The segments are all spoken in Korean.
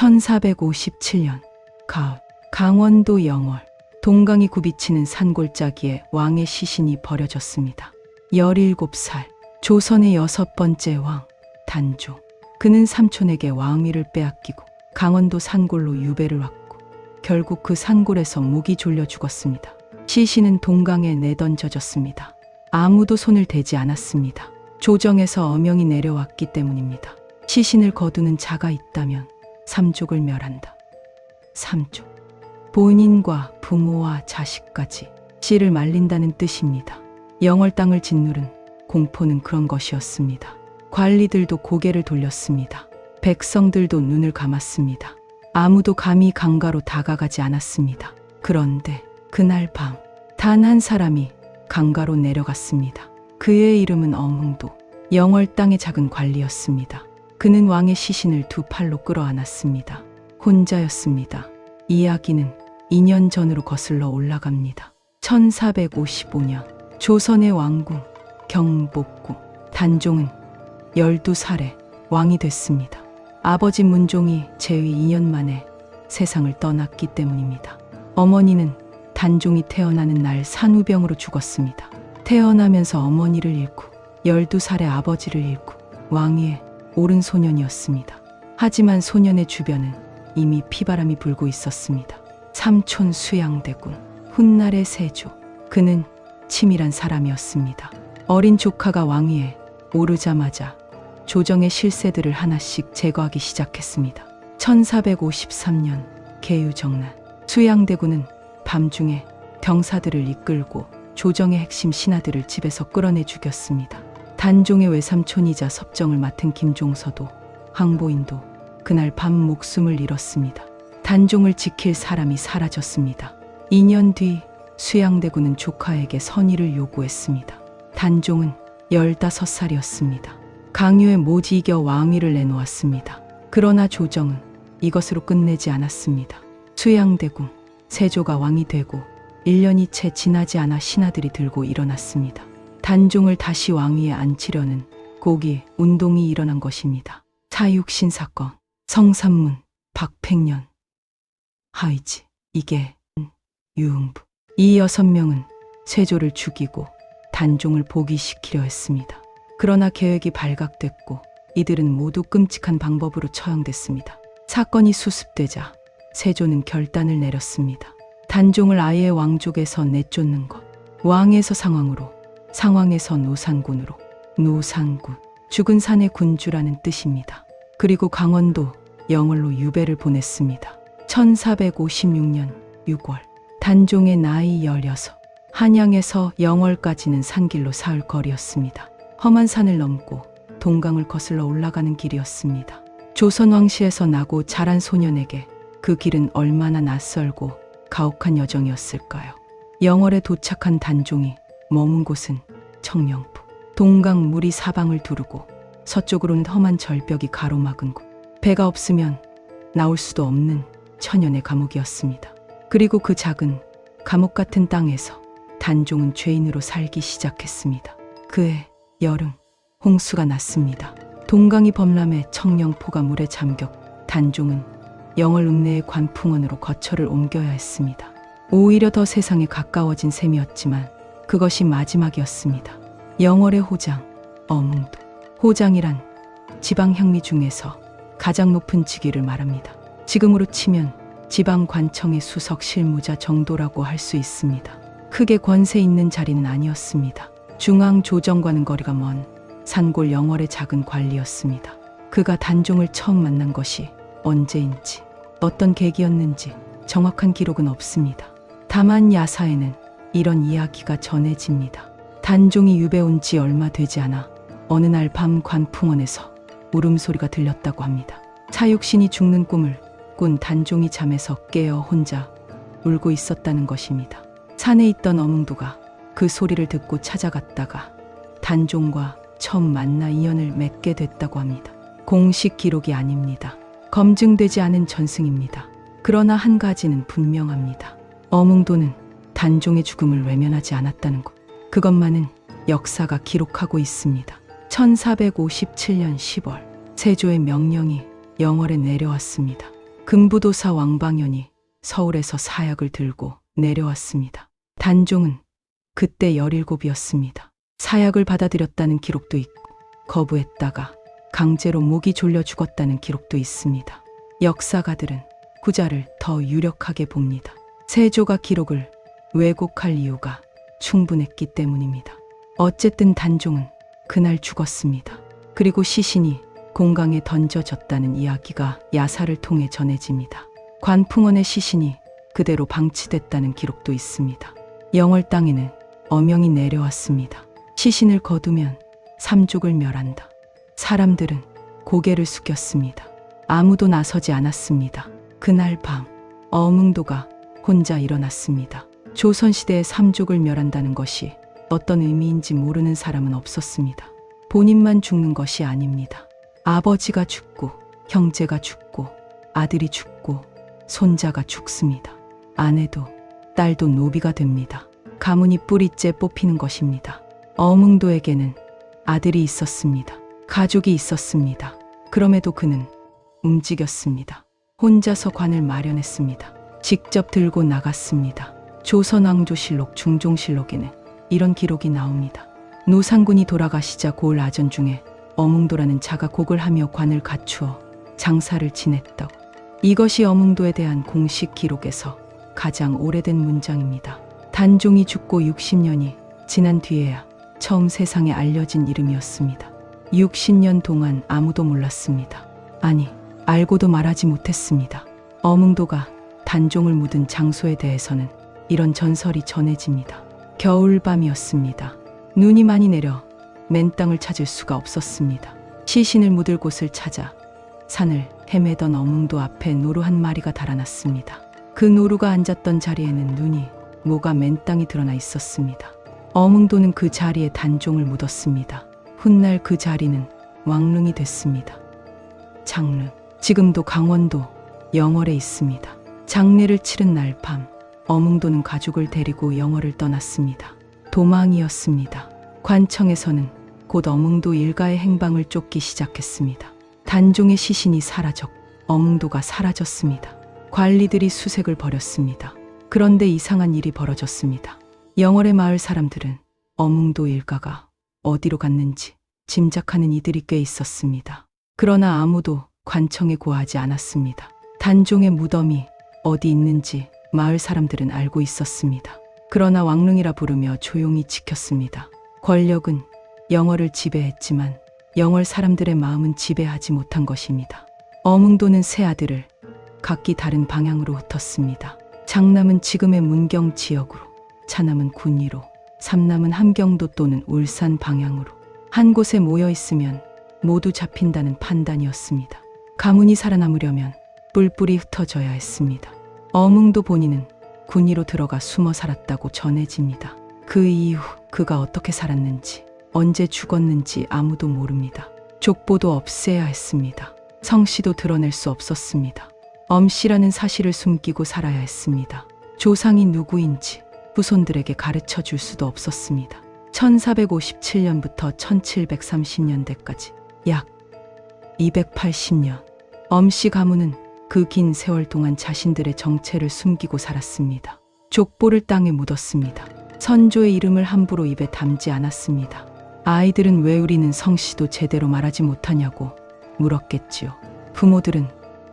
1457년 가을, 강원도 영월, 동강이 굽이치는 산골짜기에 왕의 시신이 버려졌습니다. 17살, 조선의 6번째 왕, 단종. 그는 삼촌에게 왕위를 빼앗기고 강원도 산골로 유배를 왔고 결국 그 산골에서 목이 졸려 죽었습니다. 시신은 동강에 내던져졌습니다. 아무도 손을 대지 않았습니다. 조정에서 어명이 내려왔기 때문입니다. 시신을 거두는 자가 있다면 삼족을 멸한다. 삼족, 본인과 부모와 자식까지 씨를 말린다는 뜻입니다. 영월 땅을 짓누른 공포는 그런 것이었습니다. 관리들도 고개를 돌렸습니다. 백성들도 눈을 감았습니다. 아무도 감히 강가로 다가가지 않았습니다. 그런데 그날 밤 단 한 사람이 강가로 내려갔습니다. 그의 이름은 어몽도, 영월 땅의 작은 관리였습니다. 그는 왕의 시신을 두 팔로 끌어안았습니다. 혼자였습니다. 이야기는 2년 전으로 거슬러 올라갑니다. 1455년 조선의 왕궁 경복궁, 단종은 12살에 왕이 됐습니다. 아버지 문종이 재위 2년 만에 세상을 떠났기 때문입니다. 어머니는 단종이 태어나는 날 산후병으로 죽었습니다. 태어나면서 어머니를 잃고 12살에 아버지를 잃고 왕위에 오른 소년이었습니다. 하지만 소년의 주변은 이미 피바람이 불고 있었습니다. 삼촌 수양대군, 훗날의 세조, 그는 치밀한 사람이었습니다. 어린 조카가 왕위에 오르자마자 조정의 실세들을 하나씩 제거하기 시작했습니다. 1453년 계유정난, 수양대군은 밤중에 병사들을 이끌고 조정의 핵심 신하들을 집에서 끌어내 죽였습니다. 단종의 외삼촌이자 섭정을 맡은 김종서도 황보인도 그날 밤 목숨을 잃었습니다. 단종을 지킬 사람이 사라졌습니다. 2년 뒤 수양대군은 조카에게 선의를 요구했습니다. 단종은 15살이었습니다. 강요에 못 이겨 왕위를 내놓았습니다. 그러나 조정은 이것으로 끝내지 않았습니다. 수양대군, 세조가 왕이 되고 1년이 채 지나지 않아 신하들이 들고 일어났습니다. 단종을 다시 왕위에 앉히려는 고기 운동이 일어난 것입니다. 사육신 사건, 성산문, 박팽년, 하의지, 이계, 유흥부. 이 6명은 세조를 죽이고 단종을 복위시키려 했습니다. 그러나 계획이 발각됐고 이들은 모두 끔찍한 방법으로 처형됐습니다. 사건이 수습되자 세조는 결단을 내렸습니다. 단종을 아예 왕족에서 내쫓는 것. 왕에서 상왕으로, 상왕에서 노산군으로, 노산군, 죽은 산의 군주라는 뜻입니다. 그리고 강원도 영월로 유배를 보냈습니다. 1456년 6월, 단종의 나이 16, 한양에서 영월까지는 산길로 사흘 거리였습니다. 험한 산을 넘고 동강을 거슬러 올라가는 길이었습니다. 조선 왕실에서 나고 자란 소년에게 그 길은 얼마나 낯설고 가혹한 여정이었을까요? 영월에 도착한 단종이 머문 곳은 청명포. 동강 물이 사방을 두르고 서쪽으로는 험한 절벽이 가로막은 곳. 배가 없으면 나올 수도 없는 천연의 감옥이었습니다. 그리고 그 작은 감옥 같은 땅에서 단종은 죄인으로 살기 시작했습니다. 그해 여름, 홍수가 났습니다. 동강이 범람해 청명포가 물에 잠겨 단종은 영월 읍내의 관풍원으로 거처를 옮겨야 했습니다. 오히려 더 세상에 가까워진 셈이었지만 그것이 마지막이었습니다. 영월의 호장, 어몽도. 호장이란 지방향미 중에서 가장 높은 직위를 말합니다. 지금으로 치면 지방관청의 수석 실무자 정도라고 할 수 있습니다. 크게 권세 있는 자리는 아니었습니다. 중앙조정과는 거리가 먼 산골 영월의 작은 관리였습니다. 그가 단종을 처음 만난 것이 언제인지, 어떤 계기였는지 정확한 기록은 없습니다. 다만 야사에는 이런 이야기가 전해집니다. 단종이 유배 온 지 얼마 되지 않아 어느 날 밤 관풍원에서 울음소리가 들렸다고 합니다. 사육신이 죽는 꿈을 꾼 단종이 잠에서 깨어 혼자 울고 있었다는 것입니다. 산에 있던 어몽도가 그 소리를 듣고 찾아갔다가 단종과 처음 만나 인연을 맺게 됐다고 합니다. 공식 기록이 아닙니다. 검증되지 않은 전승입니다. 그러나 한 가지는 분명합니다. 어몽도는 단종의 죽음을 외면하지 않았다는 것. 그것만은 역사가 기록하고 있습니다. 1457년 10월 세조의 명령이 영월에 내려왔습니다. 금부도사 왕방연이 서울에서 사약을 들고 내려왔습니다. 단종은 그때 17이었습니다. 사약을 받아들였다는 기록도 있고 거부했다가 강제로 목이 졸려 죽었다는 기록도 있습니다. 역사가들은 구자를 더 유력하게 봅니다. 세조가 기록을 왜곡할 이유가 충분했기 때문입니다. 어쨌든 단종은 그날 죽었습니다. 그리고 시신이 공강에 던져졌다는 이야기가 야사를 통해 전해집니다. 관풍원의 시신이 그대로 방치됐다는 기록도 있습니다. 영월 땅에는 어명이 내려왔습니다. 시신을 거두면 삼족을 멸한다. 사람들은 고개를 숙였습니다. 아무도 나서지 않았습니다. 그날 밤 어몽도가 혼자 일어났습니다. 조선시대의 삼족을 멸한다는 것이 어떤 의미인지 모르는 사람은 없었습니다. 본인만 죽는 것이 아닙니다. 아버지가 죽고 형제가 죽고 아들이 죽고 손자가 죽습니다. 아내도 딸도 노비가 됩니다. 가문이 뿌리째 뽑히는 것입니다. 어몽도에게는 아들이 있었습니다. 가족이 있었습니다. 그럼에도 그는 움직였습니다. 혼자서 관을 마련했습니다. 직접 들고 나갔습니다. 조선왕조실록 중종실록에는 이런 기록이 나옵니다. 노상군이 돌아가시자 고을 아전 중에 어몽도라는 자가 곡을 하며 관을 갖추어 장사를 지냈다고. 이것이 어몽도에 대한 공식 기록에서 가장 오래된 문장입니다. 단종이 죽고 60년이 지난 뒤에야 처음 세상에 알려진 이름이었습니다. 60년 동안 아무도 몰랐습니다. 아니, 알고도 말하지 못했습니다. 어몽도가 단종을 묻은 장소에 대해서는 이런 전설이 전해집니다. 겨울밤이었습니다. 눈이 많이 내려 맨 땅을 찾을 수가 없었습니다. 시신을 묻을 곳을 찾아 산을 헤매던 어몽도 앞에 노루 한 마리가 달아났습니다. 그 노루가 앉았던 자리에는 눈이, 모가 맨 땅이 드러나 있었습니다. 어몽도는 그 자리에 단종을 묻었습니다. 훗날 그 자리는 왕릉이 됐습니다. 장릉, 지금도 강원도 영월에 있습니다. 장례를 치른 날 밤 어몽도는 가족을 데리고 영월을 떠났습니다. 도망이었습니다. 관청에서는 곧 어몽도 일가의 행방을 쫓기 시작했습니다. 단종의 시신이 사라졌고 어몽도가 사라졌습니다. 관리들이 수색을 벌였습니다. 그런데 이상한 일이 벌어졌습니다. 영월의 마을 사람들은 어몽도 일가가 어디로 갔는지 짐작하는 이들이 꽤 있었습니다. 그러나 아무도 관청에 고하지 않았습니다. 단종의 무덤이 어디 있는지 마을 사람들은 알고 있었습니다. 그러나 왕릉이라 부르며 조용히 지켰습니다. 권력은 영월을 지배했지만 영월 사람들의 마음은 지배하지 못한 것입니다. 어몽도는 세 아들을 각기 다른 방향으로 흩었습니다. 장남은 지금의 문경 지역으로, 차남은 군위로, 삼남은 함경도 또는 울산 방향으로. 한 곳에 모여 있으면 모두 잡힌다는 판단이었습니다. 가문이 살아남으려면 뿔뿔이 흩어져야 했습니다. 어몽도 본인은 군위로 들어가 숨어 살았다고 전해집니다. 그 이후 그가 어떻게 살았는지, 언제 죽었는지 아무도 모릅니다. 족보도 없애야 했습니다. 성씨도 드러낼 수 없었습니다. 엄씨라는 사실을 숨기고 살아야 했습니다. 조상이 누구인지 후손들에게 가르쳐 줄 수도 없었습니다. 1457년부터 1730년대까지 약 280년 엄씨 가문은 그 긴 세월 동안 자신들의 정체를 숨기고 살았습니다. 족보를 땅에 묻었습니다. 선조의 이름을 함부로 입에 담지 않았습니다. 아이들은 왜 우리는 성씨도 제대로 말하지 못하냐고 물었겠지요. 부모들은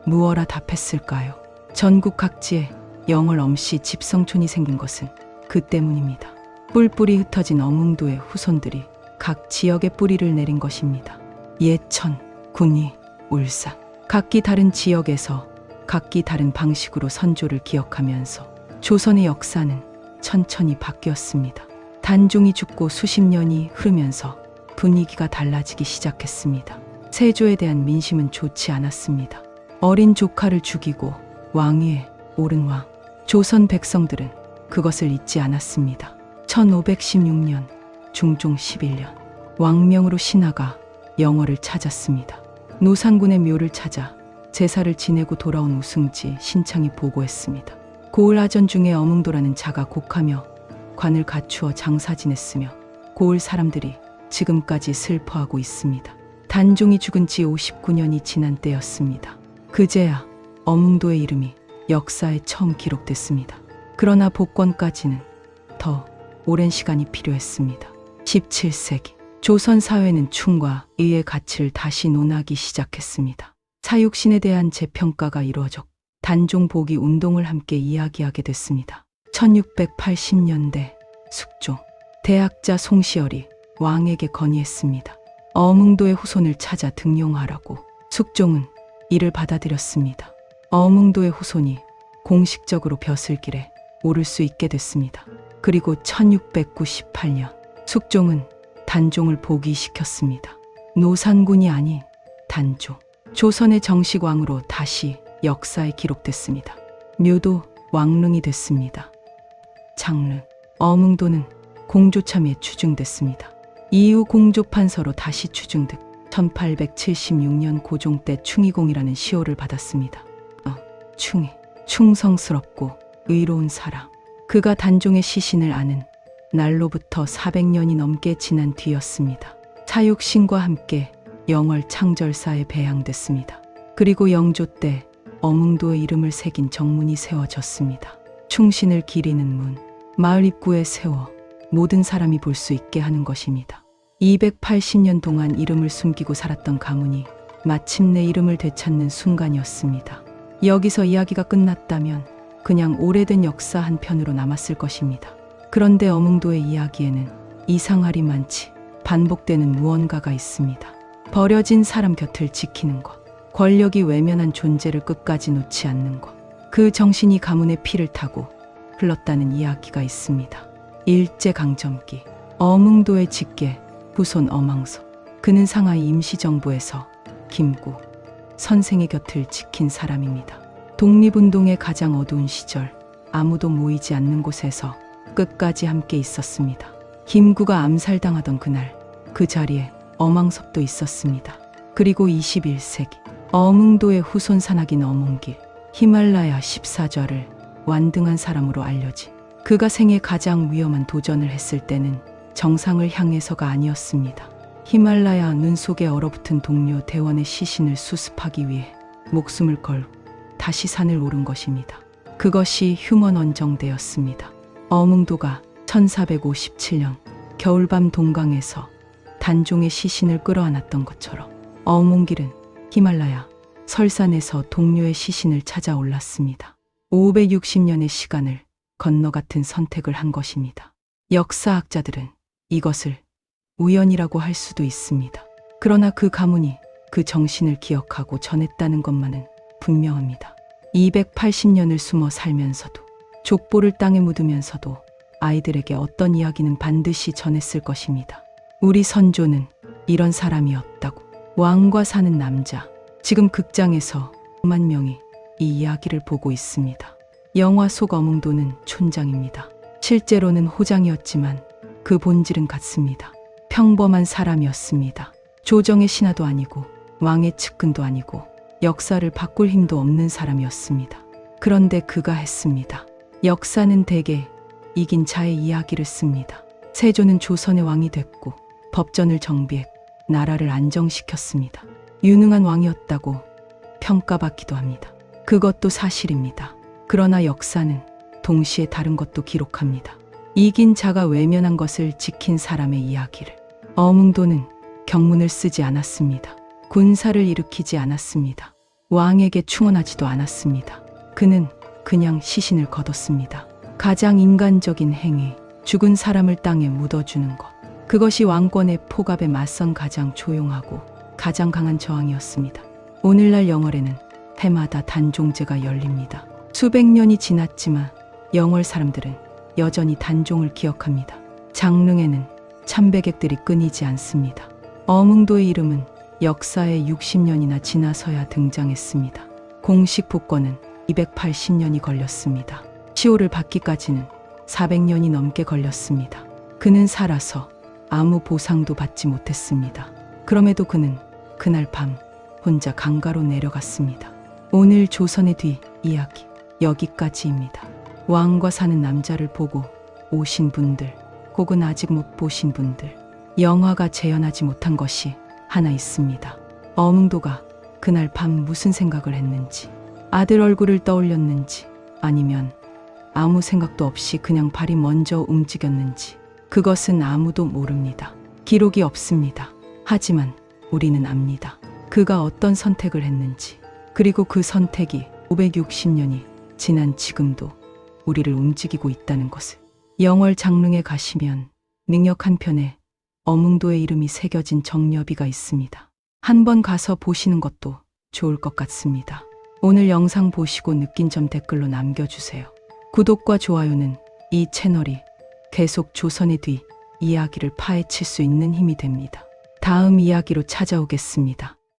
무어라 답했을까요? 전국 각지에 영월 엄씨 집성촌이 생긴 것은 그 때문입니다. 뿔뿔이 흩어진 어몽도의 후손들이 각 지역에 뿌리를 내린 것입니다. 예천, 군위, 울산 각기 다른 지역에서 각기 다른 방식으로 선조를 기억하면서 조선의 역사는 천천히 바뀌었습니다. 단종이 죽고 수십 년이 흐르면서 분위기가 달라지기 시작했습니다. 세조에 대한 민심은 좋지 않았습니다. 어린 조카를 죽이고 왕위에 오른 왕. 조선 백성들은 그것을 잊지 않았습니다. 1516년 중종 11년 왕명으로 신하가 영월을 찾았습니다. 노상군의 묘를 찾아 제사를 지내고 돌아온 우승지 신창이 보고했습니다. 고을 아전 중에 어몽도라는 자가 곡하며 관을 갖추어 장사 지냈으며 고을 사람들이 지금까지 슬퍼하고 있습니다. 단종이 죽은 지 59년이 지난 때였습니다. 그제야 어몽도의 이름이 역사에 처음 기록됐습니다. 그러나 복권까지는 더 오랜 시간이 필요했습니다. 17세기 조선 사회는 충과 의의 가치를 다시 논하기 시작했습니다. 사육신에 대한 재평가가 이루어졌고 단종 복위 운동을 함께 이야기하게 됐습니다. 1680년대 숙종 대학자 송시열이 왕에게 건의했습니다. 어몽도의 후손을 찾아 등용하라고. 숙종은 이를 받아들였습니다. 어몽도의 후손이 공식적으로 벼슬길에 오를 수 있게 됐습니다. 그리고 1698년 숙종은 단종을 복위시켰습니다. 노산군이 아닌 단종. 조선의 정식 왕으로 다시 역사에 기록됐습니다. 묘도 왕릉이 됐습니다. 장릉, 어몽도는 공조참에 추증됐습니다. 이후 공조판서로 다시 추증돼 1876년 고종 때 충의공이라는 시호를 받았습니다. 충의, 충성스럽고 의로운 사람. 그가 단종의 시신을 아는 날로부터 400년이 넘게 지난 뒤였습니다. 사육신과 함께 영월 창절사에 배양됐습니다. 그리고 영조 때 어몽도의 이름을 새긴 정문이 세워졌습니다. 충신을 기리는 문, 마을 입구에 세워 모든 사람이 볼 수 있게 하는 것입니다. 280년 동안 이름을 숨기고 살았던 가문이 마침내 이름을 되찾는 순간이었습니다. 여기서 이야기가 끝났다면 그냥 오래된 역사 한 편으로 남았을 것입니다. 그런데 어몽도의 이야기에는 이상할이 많지 반복되는 무언가가 있습니다. 버려진 사람 곁을 지키는 것, 권력이 외면한 존재를 끝까지 놓지 않는 것, 그 정신이 가문의 피를 타고 흘렀다는 이야기가 있습니다. 일제강점기 어몽도의 직계 후손 어망서. 그는 상하이 임시정부에서 김구 선생의 곁을 지킨 사람입니다. 독립운동의 가장 어두운 시절 아무도 모이지 않는 곳에서 끝까지 함께 있었습니다. 김구가 암살당하던 그날 그 자리에 어망섭도 있었습니다. 그리고 21세기 어몽도의 후손 산악인 어몽길, 히말라야 14좌를 완등한 사람으로 알려진 그가 생애 가장 위험한 도전을 했을 때는 정상을 향해서가 아니었습니다. 히말라야 눈 속에 얼어붙은 동료 대원의 시신을 수습하기 위해 목숨을 걸고 다시 산을 오른 것입니다. 그것이 휴먼 언정대였습니다. 어몽도가 1457년 겨울밤 동강에서 단종의 시신을 끌어안았던 것처럼 어몽길은 히말라야 설산에서 동료의 시신을 찾아 올랐습니다. 560년의 시간을 건너 같은 선택을 한 것입니다. 역사학자들은 이것을 우연이라고 할 수도 있습니다. 그러나 그 가문이 그 정신을 기억하고 전했다는 것만은 분명합니다. 280년을 숨어 살면서도 족보를 땅에 묻으면서도 아이들에게 어떤 이야기는 반드시 전했을 것입니다. 우리 선조는 이런 사람이었다고. 왕과 사는 남자. 지금 극장에서 5만 명이 이 이야기를 보고 있습니다. 영화 속 어몽도는 촌장입니다. 실제로는 호장이었지만 그 본질은 같습니다. 평범한 사람이었습니다. 조정의 신하도 아니고 왕의 측근도 아니고 역사를 바꿀 힘도 없는 사람이었습니다. 그런데 그가 했습니다. 역사는 대개 이긴 자의 이야기를 씁니다. 세조는 조선의 왕이 됐고 법전을 정비했고 나라를 안정시켰습니다. 유능한 왕이었다고 평가받기도 합니다. 그것도 사실입니다. 그러나 역사는 동시에 다른 것도 기록합니다. 이긴 자가 외면한 것을 지킨 사람의 이야기를. 어몽도는 경문을 쓰지 않았습니다. 군사를 일으키지 않았습니다. 왕에게 충원하지도 않았습니다. 그는 그냥 시신을 거뒀습니다. 가장 인간적인 행위, 죽은 사람을 땅에 묻어주는 것. 그것이 왕권의 폭압에 맞선 가장 조용하고 가장 강한 저항이었습니다. 오늘날 영월에는 해마다 단종제가 열립니다. 수백 년이 지났지만 영월 사람들은 여전히 단종을 기억합니다. 장릉에는 참배객들이 끊이지 않습니다. 어몽도의 이름은 역사에 60년이나 지나서야 등장했습니다. 공식 복권은 280년이 걸렸습니다. 시호를 받기까지는 400년이 넘게 걸렸습니다. 그는 살아서 아무 보상도 받지 못했습니다. 그럼에도 그는 그날 밤 혼자 강가로 내려갔습니다. 오늘 조선의 뒤 이야기 여기까지입니다. 왕과 사는 남자를 보고 오신 분들, 혹은 아직 못 보신 분들, 영화가 재현하지 못한 것이 하나 있습니다. 어몽도가 그날 밤 무슨 생각을 했는지, 아들 얼굴을 떠올렸는지 아니면 아무 생각도 없이 그냥 발이 먼저 움직였는지 그것은 아무도 모릅니다. 기록이 없습니다. 하지만 우리는 압니다. 그가 어떤 선택을 했는지, 그리고 그 선택이 560년이 지난 지금도 우리를 움직이고 있다는 것을. 영월 장릉에 가시면 능력 한편에 어몽도의 이름이 새겨진 정려비가 있습니다. 한번 가서 보시는 것도 좋을 것 같습니다. 오늘 영상 보시고 느낀 점 댓글로 남겨주세요. 구독과 좋아요는 이 채널이 계속 조선의 뒤 이야기를 파헤칠 수 있는 힘이 됩니다. 다음 이야기로 찾아오겠습니다.